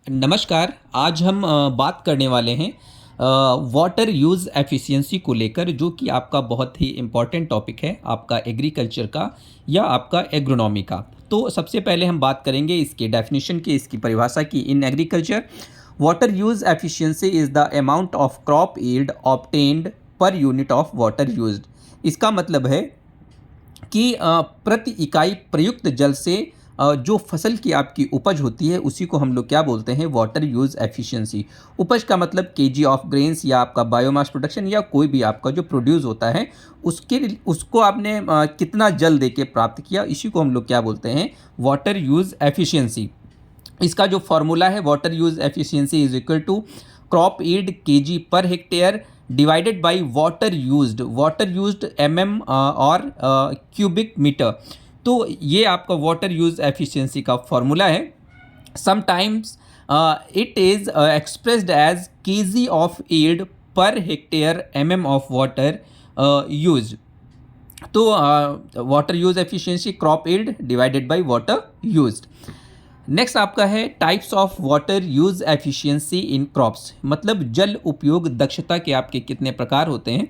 नमस्कार। आज हम बात करने वाले हैं वाटर यूज़ एफिशिएंसी को लेकर, जो कि आपका बहुत ही इम्पॉर्टेंट टॉपिक है, आपका एग्रीकल्चर का या आपका एग्रोनॉमी का। तो सबसे पहले हम बात करेंगे इसकी डेफिनेशन की, इसकी परिभाषा की। In agriculture, water use efficiency is the amount of crop yield obtained पर यूनिट ऑफ वाटर यूज्ड। इसका मतलब है कि प्रति इकाई प्रयुक्त जल से जो फसल की आपकी उपज होती है, उसी को हम लोग क्या बोलते हैं, वाटर यूज़ एफिशिएंसी। उपज का मतलब केजी ऑफ ग्रेन्स या आपका बायोमास प्रोडक्शन या कोई भी आपका जो प्रोड्यूस होता है, उसको आपने कितना जल दे के प्राप्त किया, इसी को हम लोग क्या बोलते हैं, वाटर यूज़ एफिशिएंसी। इसका जो फॉर्मूला है, water use efficiency is equal to crop yield kg per hectare divided by water used mm और क्यूबिक मीटर। तो ये आपका वाटर यूज़ एफिशिएंसी का फॉर्मूला है। Sometimes it is expressed as kg of yield per hectare mm of water use. तो water use efficiency crop yield divided by water used. Next आपका है types of water use efficiency in crops, मतलब जल उपयोग दक्षता के आपके कितने प्रकार होते हैं।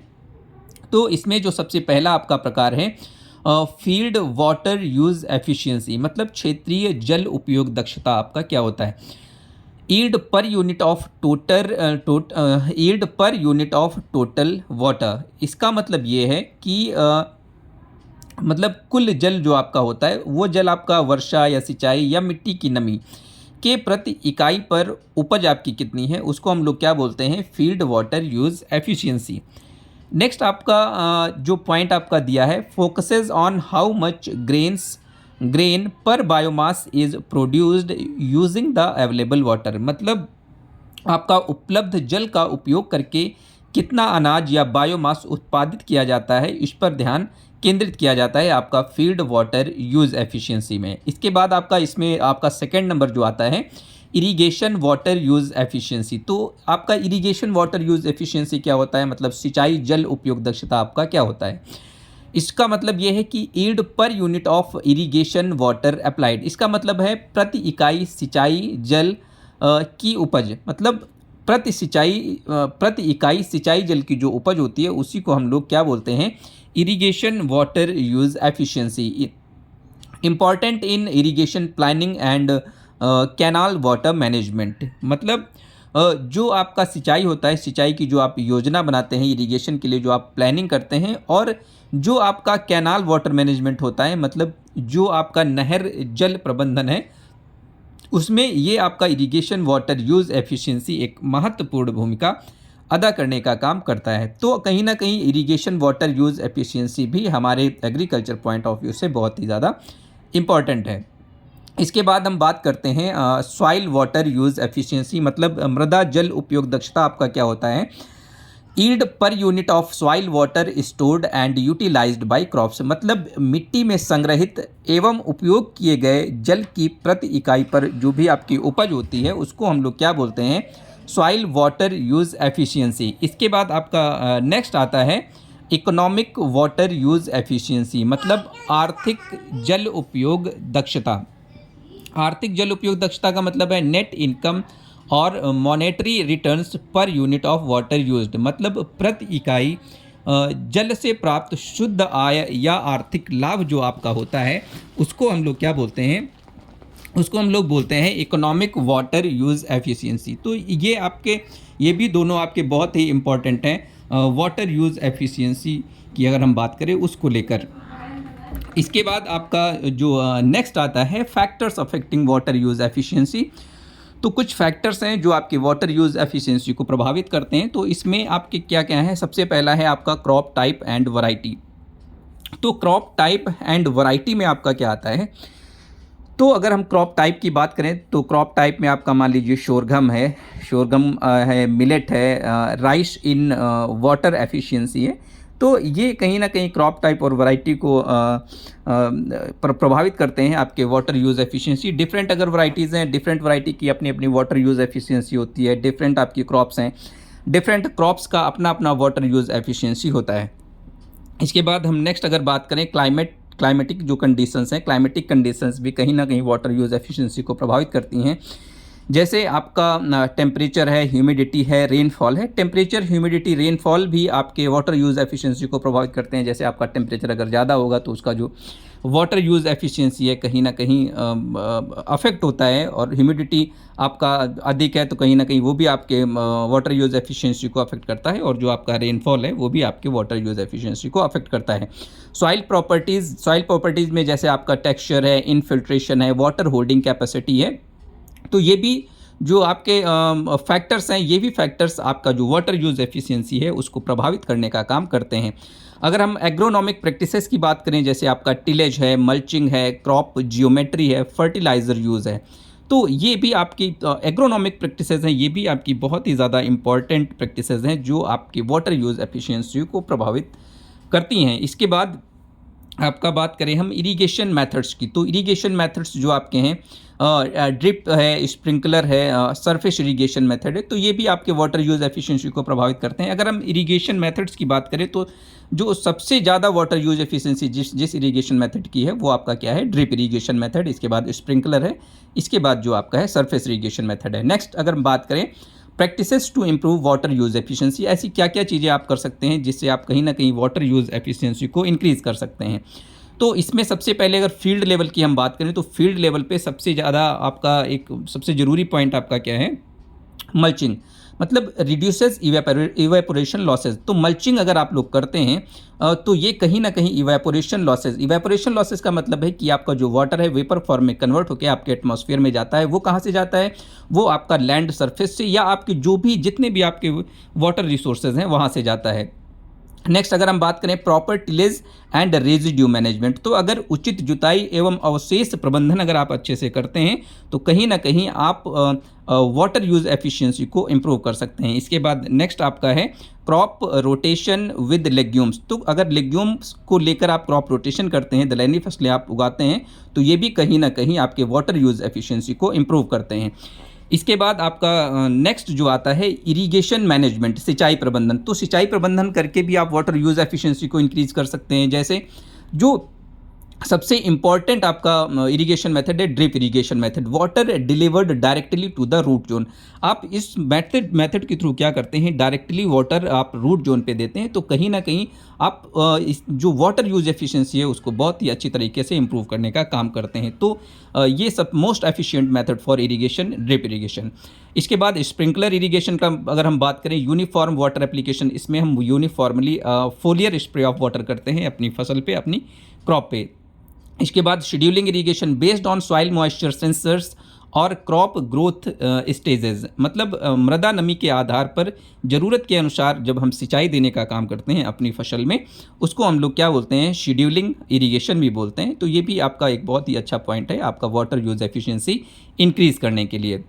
तो इसमें जो सबसे पहला आपका प्रकार है फील्ड वाटर यूज़ एफिशिएंसी, मतलब क्षेत्रीय जल उपयोग दक्षता आपका क्या होता है, yield per unit of total water. इसका मतलब ये है कि मतलब कुल जल जो आपका होता है, वो जल आपका वर्षा या सिंचाई या मिट्टी की नमी के प्रति इकाई पर उपज आपकी कितनी है, उसको हम लोग क्या बोलते हैं, field water use efficiency. Next आपका जो पॉइंट आपका दिया है, focuses on how much grain per biomass is produced using the available water, मतलब आपका उपलब्ध जल का उपयोग करके कितना अनाज या बायोमास उत्पादित किया जाता है, इस पर ध्यान केंद्रित किया जाता है आपका फील्ड वाटर यूज़ एफिशिएंसी में। इसके बाद आपका इसमें आपका सेकेंड नंबर जो आता है, इरिगेशन वाटर यूज़ एफिशिएंसी। तो आपका इरिगेशन वाटर यूज़ एफिशिएंसी क्या होता है, मतलब सिंचाई जल उपयोग दक्षता आपका क्या होता है। इसका मतलब यह है कि yield per unit of irrigation water applied. इसका मतलब है प्रति इकाई सिंचाई जल की उपज, मतलब प्रति इकाई सिंचाई जल की जो उपज होती है, उसी को हम लोग क्या बोलते हैं, irrigation water use efficiency. Important in irrigation planning and canal water management, मतलब जो आपका सिंचाई होता है, सिंचाई की जो आप योजना बनाते हैं इरिगेशन के लिए, जो आप प्लानिंग करते हैं, और जो आपका कैनाल वाटर मैनेजमेंट होता है, मतलब जो आपका नहर जल प्रबंधन है, उसमें ये आपका इरिगेशन वाटर यूज़ एफिशिएंसी एक महत्वपूर्ण भूमिका अदा करने का काम करता है। तो कहीं ना कहीं इरिगेशन वाटर यूज़ एफिशिएंसी भी हमारे एग्रीकल्चर पॉइंट ऑफ व्यू से बहुत ही ज़्यादा इम्पॉर्टेंट है। इसके बाद हम बात करते हैं सॉइल वाटर यूज़ एफिशिएंसी, मतलब मृदा जल उपयोग दक्षता आपका क्या होता है, yield per unit of soil water stored and utilized by crops, मतलब मिट्टी में संग्रहित एवं उपयोग किए गए जल की प्रति इकाई पर जो भी आपकी उपज होती है, उसको हम लोग क्या बोलते हैं, सॉइल वाटर यूज़ एफिशिएंसी। इसके बाद आपका नेक्स्ट आता है इकोनॉमिक वाटर यूज़ एफिशिएंसी, मतलब आर्थिक जल उपयोग दक्षता। आर्थिक जल उपयोग दक्षता का मतलब है नेट इनकम और मॉनेटरी रिटर्न्स पर यूनिट ऑफ वाटर यूज्ड, मतलब प्रति इकाई जल से प्राप्त शुद्ध आय या आर्थिक लाभ जो आपका होता है, उसको हम लोग क्या बोलते हैं, उसको हम लोग बोलते हैं इकोनॉमिक वाटर यूज़ एफिशिएंसी। तो ये भी दोनों आपके बहुत ही इम्पॉर्टेंट हैं वाटर यूज़ एफिशिएंसी की अगर हम बात करें उसको लेकर। इसके बाद आपका जो नेक्स्ट आता है factors affecting water use efficiency. तो कुछ फैक्टर्स हैं जो आपके वाटर यूज़ एफिशिएंसी को प्रभावित करते हैं। तो इसमें आपके क्या क्या है, सबसे पहला है आपका क्रॉप टाइप एंड वैरायटी। तो क्रॉप टाइप एंड वैरायटी में आपका क्या आता है, तो अगर हम क्रॉप टाइप की बात करें, तो क्रॉप टाइप में आपका मान लीजिए शोरगम है, मिलेट है, राइस इन वाटर एफिशिएंसी है। तो ये कहीं ना कहीं क्रॉप टाइप और वैरायटी को प्रभावित करते हैं आपके वाटर यूज़ एफिशिएंसी। डिफरेंट अगर वैरायटीज़ हैं, डिफरेंट वैरायटी की अपनी अपनी वाटर यूज़ एफिशिएंसी होती है। डिफरेंट आपकी क्रॉप्स हैं, डिफरेंट क्रॉप्स का अपना अपना वाटर यूज़ एफिशिएंसी होता है। इसके बाद हम नेक्स्ट अगर बात करें क्लाइमेटिक जो कंडीशंस हैं, क्लाइमेटिक कंडीशंस भी कहीं ना कहीं वाटर यूज़ एफिशिएंसी को प्रभावित करती हैं। जैसे आपका टेम्परेचर है, ह्यूमिडिटी है, रेनफॉल है। टेम्परेचर, ह्यूमिडिटी, रेनफॉल भी आपके वाटर यूज़ एफिशिएंसी को प्रभावित करते हैं। जैसे आपका टेम्परेचर अगर ज़्यादा होगा तो उसका जो वाटर यूज़ एफिशिएंसी है कहीं न कहीं अफ़ेक्ट होता है, और ह्यूमिडिटी आपका अधिक है तो कहीं न कहीं वो भी आपके वाटर यूज़ एफिशिएंसी को अफ़ेक्ट करता है, और जो आपका रेनफॉल है वो भी आपके वाटर यूज़ एफिशिएंसी को अफ़ेक्ट करता है। सॉइल प्रॉपर्टीज़ में जैसे आपका टेक्सचर है, इनफिल्ट्रेशन है, वाटर होल्डिंग कैपेसिटी है, तो ये भी जो आपके फैक्टर्स हैं, ये भी फैक्टर्स आपका जो वाटर यूज़ एफिशिएंसी है उसको प्रभावित करने का काम करते हैं। अगर हम एग्रोनॉमिक प्रैक्टिसेस की बात करें, जैसे आपका टिलेज है, मल्चिंग है, क्रॉप जियोमेट्री है, फर्टिलाइज़र यूज़ है, तो ये भी आपकी एग्रोनॉमिक प्रैक्टिसेस हैं, ये भी आपकी बहुत ही ज़्यादा इंपॉर्टेंट प्रैक्टिसेस हैं जो आपकी वाटर यूज़ एफिशिएंसी को प्रभावित करती हैं। इसके बाद आपका बात करें हम इरिगेशन मेथड्स की, तो इरिगेशन मेथड्स जो आपके हैं, ड्रिप है, स्प्रिंकलर है, सरफेस इरिगेशन मेथड है, तो ये भी आपके वाटर यूज़ एफिशिएंसी को प्रभावित करते हैं। अगर हम इरिगेशन मेथड्स की बात करें तो जो सबसे ज़्यादा वाटर यूज़ एफिशिएंसी जिस इरिगेशन मेथड की है वो आपका क्या है, ड्रिप इरिगेशन मेथड, इसके बाद स्प्रिंकलर है, इसके बाद जो आपका है सरफेस इरिगेशन मेथड है। नेक्स्ट अगर हम बात करें practices to improve water use efficiency, ऐसी क्या क्या चीज़ें आप कर सकते हैं जिससे आप कहीं ना कहीं वाटर यूज़ एफिशिएंसी को इंक्रीज़ कर सकते हैं। तो इसमें सबसे पहले अगर फील्ड लेवल की हम बात करें तो फील्ड लेवल पे सबसे ज़्यादा आपका एक सबसे ज़रूरी पॉइंट आपका क्या है, मल्चिंग, मतलब रिड्यूसेस इवेपोरेशन लॉसेस। तो मल्चिंग अगर आप लोग करते हैं तो ये कहीं ना कहीं इवेपोरेशन लॉसेस का मतलब है कि आपका जो वाटर है वेपर फॉर्म में कन्वर्ट होकर आपके एटमॉस्फेयर में जाता है। वो कहाँ से जाता है, वो आपका लैंड सरफेस से या आपके जो भी जितने भी आपके वाटर रिसोर्सेज हैं वहाँ से जाता है। नेक्स्ट अगर हम बात करें proper tillage and residue management, तो अगर उचित जुताई एवं अवशेष प्रबंधन अगर आप अच्छे से करते हैं तो कहीं ना कहीं आप वाटर यूज़ एफिशिएंसी को इम्प्रूव कर सकते हैं। इसके बाद नेक्स्ट आपका है क्रॉप रोटेशन विद लेग्यूम्स, तो अगर लेग्यूम्स को लेकर आप क्रॉप रोटेशन करते हैं, दलहनी फसलें आप उगाते हैं, तो ये भी कहीं ना कहीं आपके वाटर यूज़ एफिशिएंसी को इम्प्रूव करते हैं। इसके बाद आपका नेक्स्ट जो आता है इरिगेशन मैनेजमेंट, सिंचाई प्रबंधन, तो सिंचाई प्रबंधन करके भी आप वाटर यूज़ एफिशिएंसी को इंक्रीज़ कर सकते हैं। जैसे जो सबसे इम्पॉर्टेंट आपका इरिगेशन मेथड है drip irrigation method, water delivered directly to the root zone. आप इस मेथड के थ्रू क्या करते हैं, डायरेक्टली वाटर आप रूट जोन पे देते हैं, तो कहीं ना कहीं आप इस जो वाटर यूज एफिशिएंसी है उसको बहुत ही अच्छी तरीके से इम्प्रूव करने का काम करते हैं। तो ये सब most efficient method for irrigation drip irrigation. इसके बाद स्प्रिंकलर इरिगेशन का अगर हम बात करें, यूनिफॉर्म वाटर एप्लीकेशन, इसमें हम uniformly foliar spray of water करते हैं अपनी फसल पे, अपनी क्रॉप पे। इसके बाद scheduling irrigation based on soil moisture sensors और क्रॉप ग्रोथ स्टेजेस, मतलब मृदा नमी के आधार पर ज़रूरत के अनुसार जब हम सिंचाई देने का काम करते हैं अपनी फसल में, उसको हम लोग क्या बोलते हैं, शेड्यूलिंग इरिगेशन भी बोलते हैं। तो ये भी आपका एक बहुत ही अच्छा पॉइंट है आपका वाटर यूज एफिशिएंसी इंक्रीज़ करने के लिए।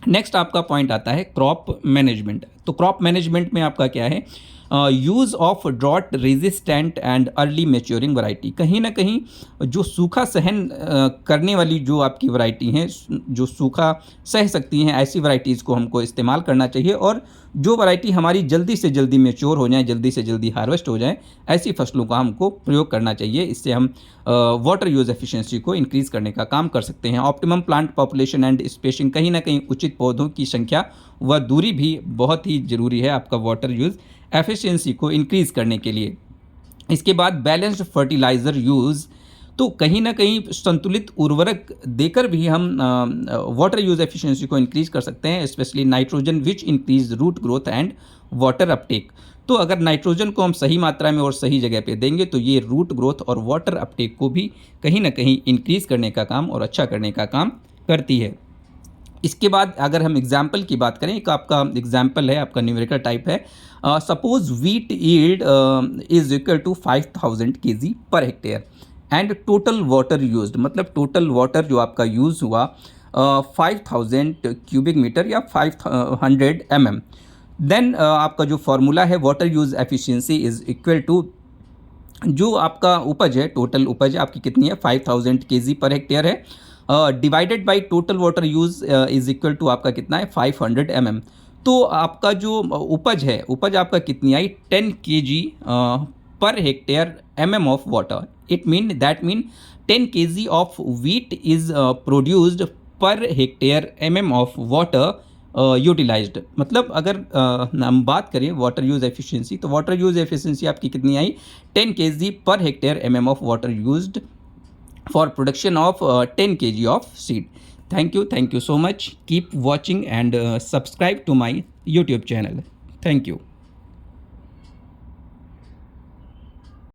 नेक्स्ट आपका पॉइंट आता है क्रॉप मैनेजमेंट। तो क्रॉप मैनेजमेंट में आपका क्या है, use of drought resistant and early maturing variety. कहीं ना कहीं जो सूखा सहन करने वाली जो आपकी वैरायटी हैं, जो सूखा सह सकती हैं, ऐसी वैरायटीज़ को हमको इस्तेमाल करना चाहिए। और जो वैरायटी हमारी जल्दी से जल्दी मैच्योर हो जाए, जल्दी से जल्दी हार्वेस्ट हो जाए, ऐसी फसलों का हमको प्रयोग करना चाहिए। इससे हम वाटर यूज़ एफिशिएंसी को इंक्रीज़ करने का काम कर सकते हैं। Optimum plant population and spacing, कहीं ना कहीं उचित पौधों की संख्या व दूरी भी बहुत ही ज़रूरी है आपका वाटर यूज़ एफिशिएंसी को इंक्रीज़ करने के लिए। इसके बाद बैलेंस्ड फर्टिलाइज़र यूज़, तो कहीं ना कहीं संतुलित उर्वरक देकर भी हम वाटर यूज़ एफिशिएंसी को इंक्रीज़ कर सकते हैं, specially nitrogen which increase root growth and water uptake. तो अगर नाइट्रोजन को हम सही मात्रा में और सही जगह पे देंगे तो ये रूट ग्रोथ और वाटर अपटेक को भी कहीं ना कहीं इंक्रीज़ करने का काम और अच्छा करने का काम करती है। इसके बाद अगर हम एग्जाम्पल की बात करें, एक आपका एग्जाम्पल है, आपका न्यूमेरिकल टाइप है, suppose wheat yield is equal to 5000 kg per hectare and total water used, मतलब टोटल वाटर जो आपका यूज़ हुआ 5000 क्यूबिक मीटर या 500 mm। देन आपका जो फार्मूला है water use efficiency is equal to, जो आपका उपज है, टोटल उपज आपकी कितनी है, 5000 kg पर हेक्टेयर है, divided by total water use is equal to आपका कितना है, 500 mm। तो आपका जो उपज है, उपज आपका कितनी आई, 10 kg per hectare mm of water. It mean 10 kg of wheat is produced per hectare mm of water utilised. मतलब अगर हम बात करें वाटर यूज़ एफिशिएंसी, तो वाटर यूज़ एफिशिएंसी आपकी कितनी आई, 10 kg per hectare mm of water used for production of 10 kg of seed. Thank you so much. Keep watching and subscribe to my YouTube channel. Thank you.